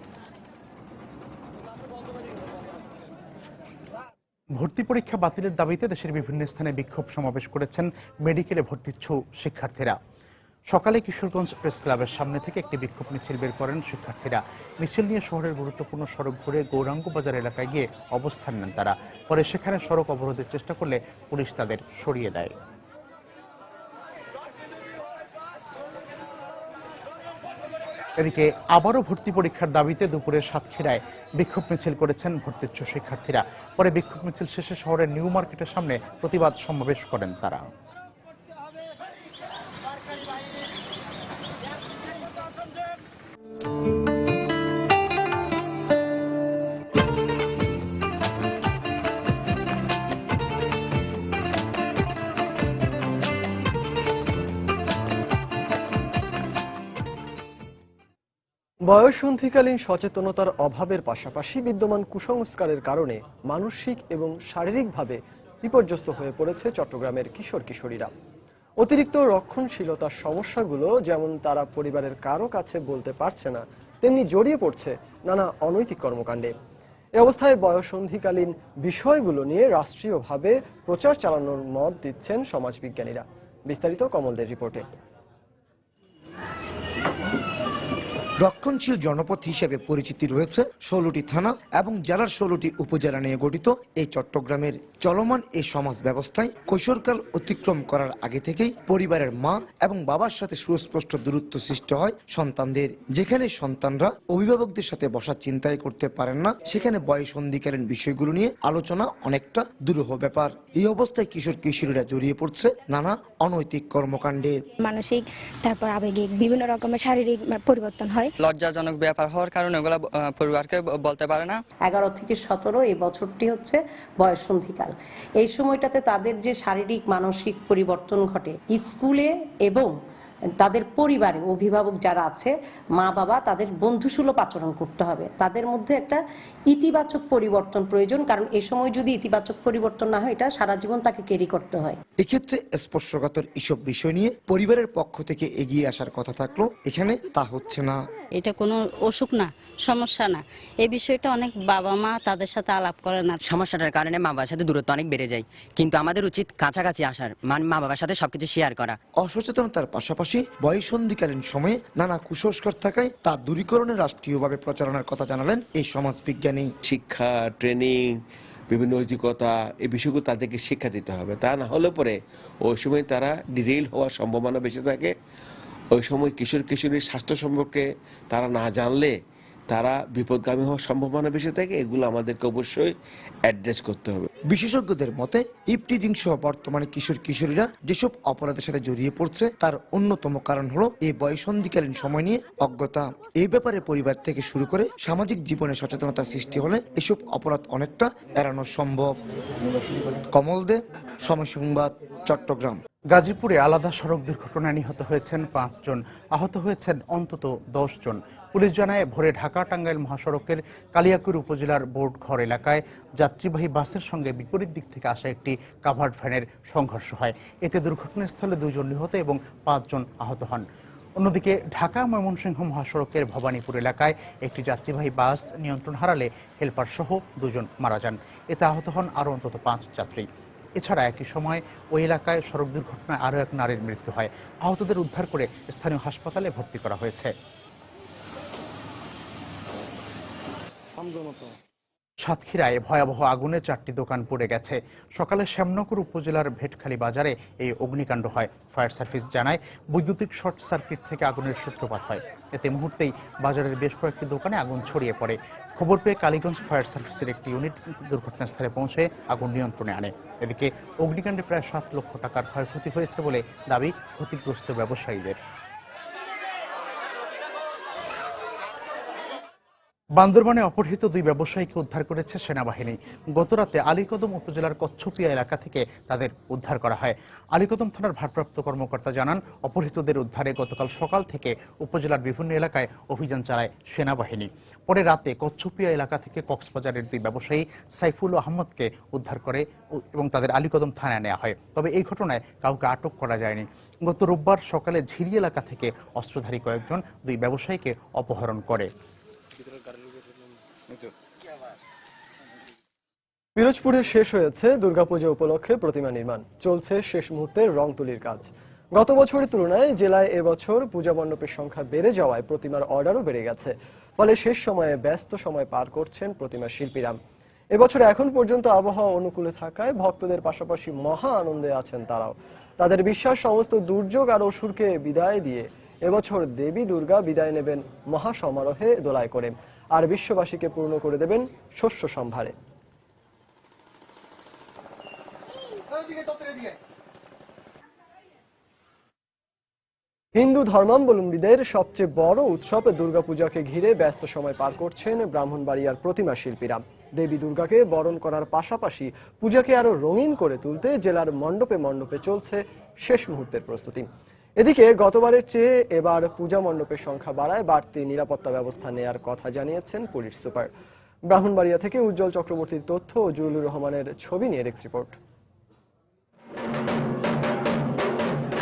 S1: ভর্তি পরীক্ষা বাতিলের দাবিতে দেশের বিভিন্ন স্থানে বিক্ষোভ সমাবেশ করেছেন মেডিকেলে ভর্তিচ্ছু শিক্ষার্থীরা। সকালে কিশোরগঞ্জ প্রেস ক্লাবের সামনে থেকে একটি বিক্ষোভ মিছিল বের করেন শিক্ষার্থীরা। মিছিল নিয়ে শহরের গুরুত্বপূর্ণ সড়ক ঘুরে গৌরাঙ্গ বাজার এলাকায় গিয়ে অবস্থান নেন তারা। পরে সেখানে সড়ক অবরোধের চেষ্টা করলে পুলিশ তাদের সরিয়ে দেয়। এদিকে আবারও ভর্তি পরীক্ষার দাবিতে দুপুরে সাতক্ষীরায় বিক্ষোভ মিছিল করেছেন ভর্তিচ্ছু শিক্ষার্থীরা। পরে বিক্ষোভ মিছিল শেষে শহরের নিউ মার্কেটের সামনে প্রতিবাদ সমাবেশ করেন তারা।
S2: বয়ঃসন্ধিকালীন সচেতনতার অভাবের পাশাপাশি বিদ্যমান কুসংস্কারের কারণে মানসিক এবং শারীরিকভাবে বিপর্যস্ত হয়ে পড়েছে চট্টগ্রামের কিশোর কিশোরীরা। অতিরিক্ত রক্ষণশীলতার সমস্যাগুলো যেমন তারা পরিবারের কারো কাছে বলতে পারছে না, তেমনি জড়িয়ে পড়ছে নানা অনৈতিক কর্মকাণ্ডে। এ অবস্থায় বয়ঃসন্ধিকালীন বিষয়গুলো নিয়ে রাষ্ট্রীয়ভাবে প্রচার চালানোর মত দিচ্ছেন সমাজবিজ্ঞানীরা। বিস্তারিত কমলদের রিপোর্টে।
S12: রক্ষণশীল জনপদ হিসেবে পরিচিতি রয়েছে 16টি থানা এবং জেলার 16টি উপজেলা নিয়ে গঠিত এই চট্টগ্রামের চলমান এই সমাজ ব্যবস্থায় কৈশোরকাল অতিক্রম করার আগে থেকেই পরিবারের মা এবং বাবার সাথে সুস্পষ্ট দূরত্ব সৃষ্টি হয় সন্তানদের। যেখানে সন্তানরা অভিভাবকদের সাথে বসার চিন্তাই করতে পারেন না, সেখানে বয়ঃসন্ধিকালীন বিষয়গুলো নিয়ে আলোচনা অনেকটা দুরূহ ব্যাপার। এই অবস্থায় কিশোর কিশোরীরা জড়িয়ে পড়ছে নানা অনৈতিক কর্মকাণ্ডে।
S3: মানসিক, তারপর আবেগিক, বিভিন্ন রকমের শারীরিক পরিবর্তন হয়।
S4: লজ্জাজনক ব্যাপার হওয়ার কারণে ওগুলো পরিবারকে বলতে পারে না।
S5: 11 থেকে 17 এই বছরটি হচ্ছে বয়ঃসন্ধিকাল। এই সময়টাতে তাদের যে শারীরিক মানসিক পরিবর্তন ঘটে, স্কুলে এবং তাদের পরিবারে অভিভাবক যারা আছে, মা বাবা, তাদের বন্ধুসুলভ আচরণ করতে হবে। তাদের মধ্যে একটা ইতিবাচক পরিবর্তন প্রয়োজন, কারণ এই সময় যদি ইতিবাচক পরিবর্তন না হয়, এটা সারা জীবন তাকে ক্যারি করতে হয়।
S12: এক্ষেত্রে স্পর্শকাতর এসব বিষয় নিয়ে পরিবারের পক্ষ থেকে এগিয়ে আসার কথা থাকলো এখানে তা হচ্ছে না।
S6: এটা কোনো অসুখ না, সমস্যা না, এই বিষয়টা অনেক বাবা মা তাদের সাথে আলাপ করে না।
S7: সমস্যাটার কারণে মা বাবার সাথে দূরত্ব অনেক বেড়ে যায়, কিন্তু আমাদের উচিত কাছাকাছি আসার, মা বাবার সাথে সবকিছু শেয়ার করা।
S12: অসচেতনতার পাশাপাশি বয়ঃসন্ধিকালীন সময়ে নানা কুসংস্কার থাকায় তা দূরীকরণে রাষ্ট্রীয়ভাবে প্রচারণার কথা জানালেন এই সমাজবিজ্ঞানী।
S8: শিক্ষা, ট্রেনিং, বিভিন্ন নৈতিকতা, এই বিষয়গুলো তাদেরকে শিক্ষা দিতে হবে। তা না হলে পরে ওই সময় তারা ডিরেইল হওয়ার সম্ভাবনা বেশি থাকে। ওই সময় কিশোর কিশোরীর স্বাস্থ্য সম্পর্কে তারা না জানলে তারা বিপদগামী হওয়ার সম্ভাবনা বেশি থাকে। এগুলো আমাদেরকে অবশ্যই অ্যাড্রেস করতে হবে।
S12: বিশেষজ্ঞদের মতে ইপটিজিং সহ বর্তমানে কিশোর কিশোরীরা যেসব অপরাধের সাথে জড়িয়ে পড়ছে তার অন্যতম কারণ হলো এই বয়ঃসন্ধিকালীন সময় নিয়ে অজ্ঞতা। এই ব্যাপারে পরিবার থেকে শুরু করে সামাজিক জীবনে সচেতনতা সৃষ্টি হলে এসব অপরাধ অনেকটা এড়ানো সম্ভব। কমল দে, সময় সংবাদ, চট্টগ্রাম।
S1: গাজীপুরে আলাদা সড়ক দুর্ঘটনায় নিহত হয়েছেন 5 জন, আহত হয়েছেন অন্তত 10 জন। পুলিশ জানায় ভোরে ঢাকা টাঙ্গাইল মহাসড়কের কালিয়াকুর উপজেলার বোর্ড ঘর এলাকায় যাত্রীবাহী বাসের সঙ্গে বিপরীত দিক থেকে আসা একটি কাভার্ড ভ্যানের সংঘর্ষ হয়। এতে দুর্ঘটনাস্থলে 2 জন নিহত এবং 5 জন আহত হন। অন্যদিকে ঢাকা ময়মনসিংহ মহাসড়কের ভবানীপুর এলাকায় একটি যাত্রীবাহী বাস নিয়ন্ত্রণ হারালে হেলপার সহ 2 জন মারা যান। এতে আহত হন আরও অন্তত 5 যাত্রী। এছাড়া একই সময় ওই এলাকায় সড়ক দুর্ঘটনায় আরও এক নারীর মৃত্যু হয়। আহতদের উদ্ধার করে স্থানীয় হাসপাতালে ভর্তি করা হয়েছে। সাতক্ষীরায় ভয়াবহ আগুনে 4টি দোকান পুড়ে গেছে। সকালে শ্যামনগর উপজেলার ভেটখালী বাজারে এই অগ্নিকাণ্ড হয়। ফায়ার সার্ভিস জানায় বৈদ্যুতিক শর্ট সার্কিট থেকে আগুনের সূত্রপাত হয়। এতে মুহূর্তেই বাজারের বেশ কয়েকটি দোকানে আগুন ছড়িয়ে পড়ে। খবর পেয়ে কালীগঞ্জ ফায়ার সার্ভিসের একটি ইউনিট দুর্ঘটনাস্থলে পৌঁছে আগুন নিয়ন্ত্রণে আনে। এদিকে অগ্নিকাণ্ডে প্রায় 7 লক্ষ টাকার ক্ষয়ক্ষতি হয়েছে বলে দাবি ক্ষতিগ্রস্ত ব্যবসায়ীদের। বান্দরবানে অপহৃত 2 ব্যবসায়ীকে উদ্ধার করেছে সেনাবাহিনী। গতরাতে আলীকদম উপজেলার কচ্ছপিয়া এলাকা থেকে তাদের উদ্ধার করা হয়। আলীকদম থানার ভারপ্রাপ্ত কর্মকর্তা জানান, অপহৃতদের উদ্ধারে গতকাল সকাল থেকে উপজেলার বিভিন্ন এলাকায় অভিযান চালায় সেনাবাহিনী। পরে রাতে কচ্ছপিয়া এলাকা থেকে কক্সবাজারের 2 ব্যবসায়ী সাইফুল আহমদকে উদ্ধার করে এবং তাদের আলীকদম থানায় নেওয়া হয়। তবে এই ঘটনায় কাউকে আটক করা যায়নি। গত রোববার সকালে ঝিরি এলাকা থেকে অস্ত্রধারী কয়েকজন 2 ব্যবসায়ীকে অপহরণ করে।
S2: পিরোজপুরে শেষ হয়েছে দুর্গাপূজা উপলক্ষে প্রতিমা নির্মাণ। চলছে শেষ মুহূর্তের রং তুলির কাজ। গত বছরের তুলনায় জেলায় এবছর পূজা মণ্ডপের সংখ্যা বেড়ে যাওয়ায় প্রতিমার অর্ডারও বেড়ে গেছে। ফলে শেষ সময়ে ব্যস্ত সময় পার করছেন প্রতিমা শিল্পীরা। এবছর এখন পর্যন্ত আবহাওয়া অনুকূলে থাকায় ভক্তদের পাশাপাশি মহা আনন্দে আছেন তারাও। তাদের বিশ্বাস, সমস্ত দুর্যোগ আর অসুরকে বিদায় দিয়ে এবছর দেবী দুর্গা বিদায় নেবেন মহা সমারোহে দোলায় করে, আর বিশ্ববাসীকে পূর্ণ করে দেবেন শস্য সম্ভারে। হিন্দু ধর্মাবলম্বীদের সবচেয়ে বড় উৎসব দুর্গাপূজাকে ঘিরে ব্যস্ত সময় পার করছেন ব্রাহ্মণবাড়িয়ার প্রতিমা শিল্পীরা। দেবী দুর্গাকে বরণ করার পাশাপাশি পূজাকে আরো রঙিন করে তুলতে জেলার মণ্ডপে মণ্ডপে চলছে শেষ মুহূর্তের প্রস্তুতি। এদিকে গতবারের চেয়ে এবার পূজা মণ্ডপের সংখ্যা বাড়ায় বাড়তি নিরাপত্তা ব্যবস্থা নেয়ার কথা জানিয়েছেন পুলিশ সুপার। ব্রাহ্মণবাড়িয়া থেকে উজ্জ্বল চক্রবর্তীর তথ্য ও জুয়েলুর রহমানের ছবি নিয়ে ডেস্ক রিপোর্ট।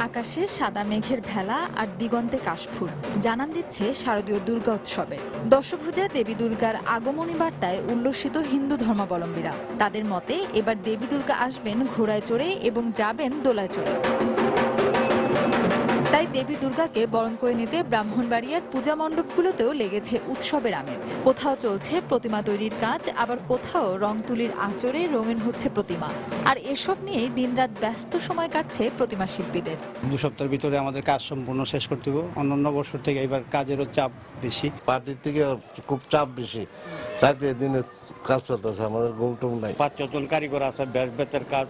S20: আকাশে সাদা মেঘের ভেলা আর দিগন্তে কাশফুল জানান দিচ্ছে শারদীয় দুর্গা উৎসবের। দশভুজা দেবী দুর্গার আগমনী বার্তায় উল্লসিত হিন্দু ধর্মাবলম্বীরা। তাদের মতে এবার দেবী দুর্গা আসবেন ঘোড়ায় চড়ে এবং যাবেন দোলায় চড়ে। তাই দেবী দুর্গাকে বরণ করে নিতে ব্রাহ্মণবাড়িয়ার পূজা মণ্ডপগুলোতেও লেগেছে উৎসবের আমেজ। কোথাও চলছে প্রতিমা তৈরির কাজ, আবার কোথাও রং তুলির আঁচড়ে রঙিন হচ্ছে প্রতিমা। আর এসব নিয়েই দিনরাত ব্যস্ত সময় কাটছে প্রতিমা শিল্পীদের।
S9: 2 সপ্তাহের ভিতরে আমাদের কাজ সম্পূর্ণ শেষ করতে হবে। অন্যান্য বছর থেকে এবার কাজেরও চাপ বেশি,
S10: পার্টির থেকে খুব চাপ বেশি। রাতে দিনে কাজ চলতেছে, আমাদের ঘুম টুম নাই।
S9: 5-6 জন কারিগর আছে, বেতের কাজ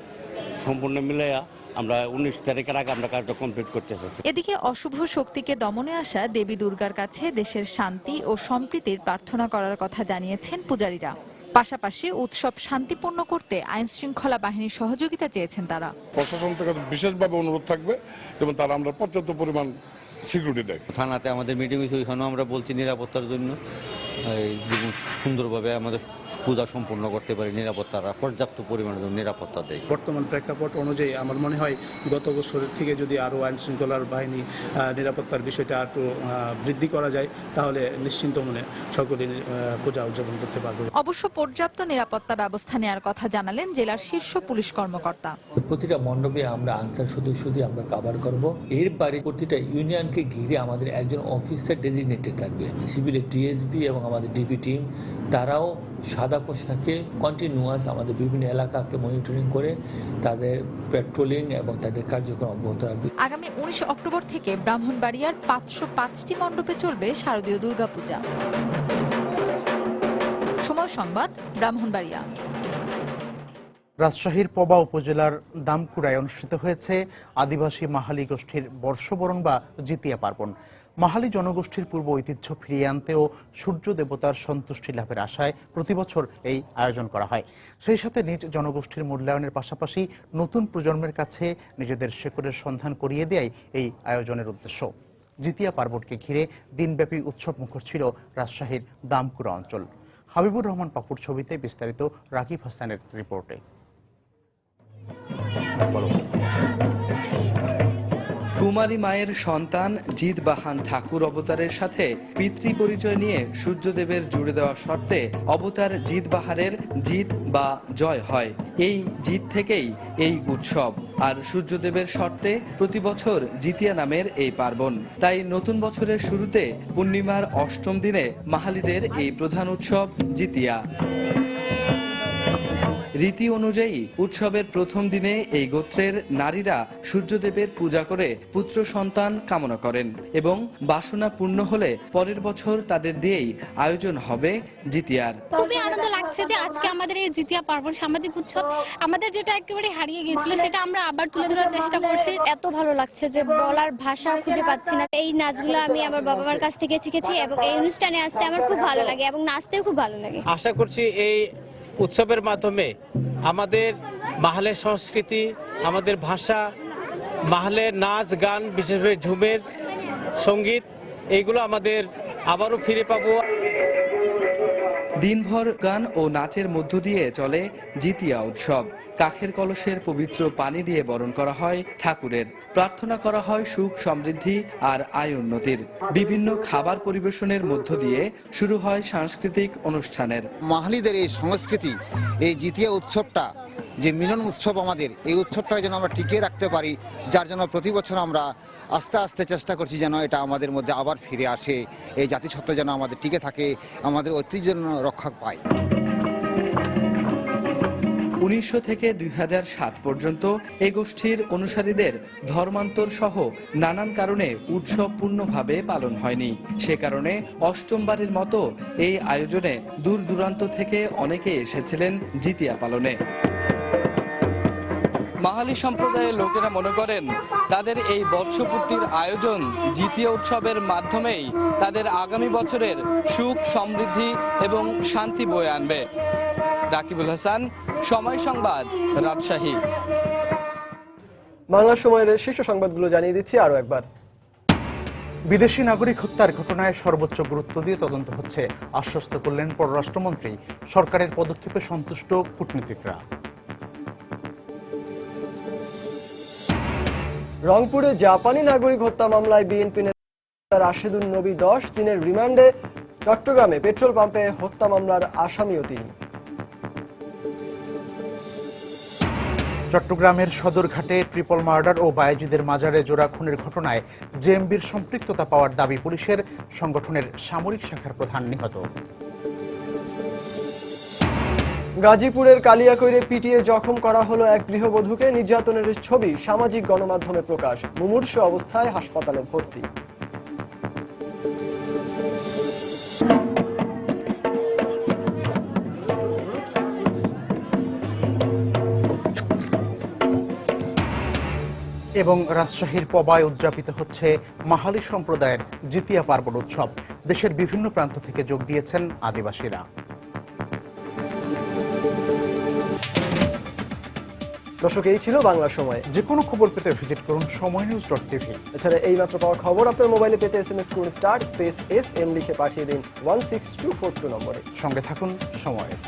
S9: সম্পূর্ণ মিলাইয়া আমরা 19 তারিখের আগে আমরা কাজটা কমপ্লিট করতে চাচ্ছি।
S20: এদিকে অশুভ শক্তিকে দমনে আসা দেবী দুর্গার কাছে দেশের শান্তি ও সম্প্রীতির প্রার্থনা করার কথা জানিয়েছেন পূজারীরা। পাশাপাশি উৎসব শান্তিপূর্ণ করতে আইন শৃঙ্খলা বাহিনীর সহযোগিতা চেয়েছেন তারা।
S11: প্রশাসন থেকে বিশেষভাবে অনুরোধ থাকবে যেমন তারা আমরা পর্যাপ্ত পরিমাণ সিকিউরিটি দেয়।
S9: থানাতে আমাদের মিটিং হয়েছে, ওইখানেও আমরা বলছি নিরাপত্তার জন্য সুন্দরভাবে আমাদের পূজা সম্পূর্ণ করতে পারি, নিরাপত্তারা পর্যাপ্ত পরিমাণে নিরাপত্তা দেয়।
S13: বর্তমান প্রেক্ষাপট অনুযায়ী আমার মনে হয় গত বছরের থেকে যদি আরও আইন শৃঙ্খলার বাহিনী নিরাপত্তার বিষয়টা আরও বৃদ্ধি করা যায় তাহলে নিশ্চিন্ত মনে সকলে পূজা উদযাপন করতে পারবে।
S20: অবশ্য পর্যাপ্ত নিরাপত্তা ব্যবস্থা নেওয়ার কথা জানালেন জেলার শীর্ষ পুলিশ কর্মকর্তা।
S14: প্রতিটা মণ্ডপে আমরা আনসার সদস্য দিয়ে আমরা কভার করব। এর বাইরে প্রতিটা ইউনিয়নকে ঘিরে আমাদের একজন অফিসার ডেজিগনেটেড থাকবে। সিভিলের ডিএসপি এবং আমাদের ডিবি টিম তারাও সাদা পোশাকে কন্টিনিউয়াস আমাদের বিভিন্ন এলাকাকে মনিটরিং করে তাদের পেট্রোলিং এবং তাদের কার্যক্রম অব্যাহত রাখবে।
S20: আগামী 19 অক্টোবর থেকে ব্রাহ্মণবাড়িয়ার 505টি মণ্ডপে চলবে শারদীয় দুর্গাপূজা। সময় সংবাদ, ব্রাহ্মণবাড়িয়া।
S1: রাজশাহীর পবা উপজেলার দামকুড়ায় অনুষ্ঠিত হয়েছে আদিবাসী মাহালি গোষ্ঠীর বর্ষবরণ বা জিতিয়া পার্বণ। মাহালি জনগোষ্ঠীর পূর্ব ঐতিহ্য ফিরিয়ে আনতে ও সূর্য দেবতার সন্তুষ্টি লাভের আশায় প্রতিবছর এই আয়োজন করা হয়। সেই সাথে নিজ জনগোষ্ঠীর মূল্যায়নের পাশাপাশি নতুন প্রজন্মের কাছে নিজেদের শেকড়ের সন্ধান করিয়ে দেয়াই এই আয়োজনের উদ্দেশ্য। জিতিয়া পার্বণকে ঘিরে দিনব্যাপী উৎসব মুখর ছিল রাজশাহীর দামকুড়া অঞ্চল। হাবিবুর রহমান পাপুর ছবিতে বিস্তারিত রাকিব হাসানের রিপোর্টে।
S15: কুমারী মায়ের সন্তান জিত বাহান ঠাকুর অবতারের সাথে পিতৃ পরিচয় নিয়ে সূর্যদেবের জুড়ে দেওয়া শর্তে অবতার জিত বাহারের জিত বা জয় হয়। এই জিত থেকেই এই উৎসব। আর সূর্যদেবের শর্তে প্রতি বছর জিতিয়া নামের এই পার্বণ। তাই নতুন বছরের শুরুতে পূর্ণিমার অষ্টম দিনে মাহালিদের এই প্রধান উৎসব জিতিয়া। রীতি অনুযায়ী উৎসবের প্রথম দিনে এই গোত্রের নারীরা সূর্যদেবের পূজা করে পুত্র সন্তান কামনা করেন এবং বাসনা পূর্ণ হলে পরের বছর তাদের দিয়েই আয়োজন হবে জিতিয়ার।
S16: খুবই আনন্দ লাগছে যে আজকে আমাদের এই জিতিয়া পার্বণ সামাজিক উৎসব আমাদের যেটা একেবারে হারিয়ে গিয়েছিল সেটা আমরা আবার তুলে ধরার চেষ্টা করছি।
S3: এত ভালো লাগছে যে বলার ভাষা খুঁজে পাচ্ছি না। এই নাচগুলো আমি আমার বাবা মার কাছ থেকে শিখেছি এবং এই অনুষ্ঠানে আসতে আমার খুব ভালো লাগে এবং নাচতেও খুব ভালো লাগে।
S28: আশা করছি এই উৎসবের মাধ্যমে আমাদের মাহালের সংস্কৃতি, আমাদের ভাষা, মাহালের নাচ গান, বিশেষভাবে ঝুমের সঙ্গীত, এইগুলো আমাদের আবারও ফিরে পাবো।
S15: দিনভর গান ও নাচের মধ্য দিয়ে চলে জিতিয়া উৎসব। কাখের কলসের পবিত্র পানি দিয়ে বরণ করা হয় ঠাকুরের। প্রার্থনা করা হয় সুখ সমৃদ্ধি আর আয় উন্নতির। বিভিন্ন খাবার পরিবেশনের মধ্য দিয়ে শুরু হয় সাংস্কৃতিক অনুষ্ঠানের।
S29: মাহালিদের এই সংস্কৃতি, এই জিতিয়া উৎসবটা যে মিলন উৎসব, আমাদের এই উৎসবটাকে যেন আমরা টিকিয়ে রাখতে পারি, যার জন্য প্রতি বছর আমরা আস্তে আস্তে চেষ্টা করছি যেন এটা আমাদের মধ্যে আবার ফিরে আসে, এই জাতিসত্ত্বা যেন আমাদের টিকে থাকে, আমাদের ঐতিহ্য যেন রক্ষা পায়।
S15: 1900 থেকে 2007 পর্যন্ত এই গোষ্ঠীর অনুসারীদের ধর্মান্তর সহ নানান কারণে উৎসব পূর্ণভাবে পালন হয়নি। সে কারণে অষ্টমবারের মতো এই আয়োজনে দূর দূরান্ত থেকে অনেকে এসেছিলেন জিতিয়া পালনে। মাহালি সম্প্রদায়ের লোকেরা মনে করেন তাদের এই বর্ষপূর্তির আয়োজন জিতিয়া উৎসবের মাধ্যমেই তাদের আগামী বছরের সুখ সমৃদ্ধি এবং শান্তি বয়ে আনবে। রাকিবুল হাসান, সময় সংবাদ, রাজশাহী।
S2: বাংলা সময়ের শীর্ষ সংবাদগুলো জানিয়ে দিচ্ছি আরো একবার।
S1: বিদেশি নাগরিক হত্যার ঘটনায় সর্বোচ্চ গুরুত্ব দিয়ে তদন্ত হচ্ছে, আশ্বস্ত করলেন পররাষ্ট্রমন্ত্রী। সরকারের পদক্ষেপে সন্তুষ্ট কূটনীতিকরা।
S2: রংপুরে জাপানি নাগরিক হত্যা মামলায় বিএনপি নেতা রাশেদুন নবী 10 দিনের রিমান্ডে। চট্টগ্রামে পেট্রোল পাম্পে হত্যা মামলার আসামিও তিনি।
S1: চট্টগ্রামের সদরঘাটে ট্রিপল মার্ডার ও বায়েজিদের মাজারে জোড়া খুনের ঘটনায় জেএমবির সম্পৃক্ততা পাওয়ার দাবি পুলিশের। সংগঠনের সামরিক শাখার প্রধান নিহত।
S2: গাজীপুরের কালিয়াকৈরে পিটিয়ে জখম করা হলো এক গৃহবধূকে। নির্যাতনের ছবি সামাজিক গণমাধ্যমে প্রকাশ। মুমূর্ষু অবস্থায় হাসপাতালে ভর্তি।
S1: এবং রাজশাহীর পবায় উদযাপিত হচ্ছে মাহালি সম্প্রদায়ের জিতিয়া পার্বণ উৎসব। দেশের বিভিন্ন প্রান্ত থেকে যোগ দিয়েছেন আদিবাসীরা।
S2: দর্শক, এই ছিল বাংলা সময়।
S1: যে কোনো খবর পেতে ভিজিট করুন সময়নিউজ.tv।
S2: এছাড়া এই মাত্র পাওয়া খবর আপনার মোবাইলে পেতে SMS করুন *SM লিখে পাঠিয়ে দিন 16242 নম্বরে।
S1: সঙ্গে থাকুন সময়ের।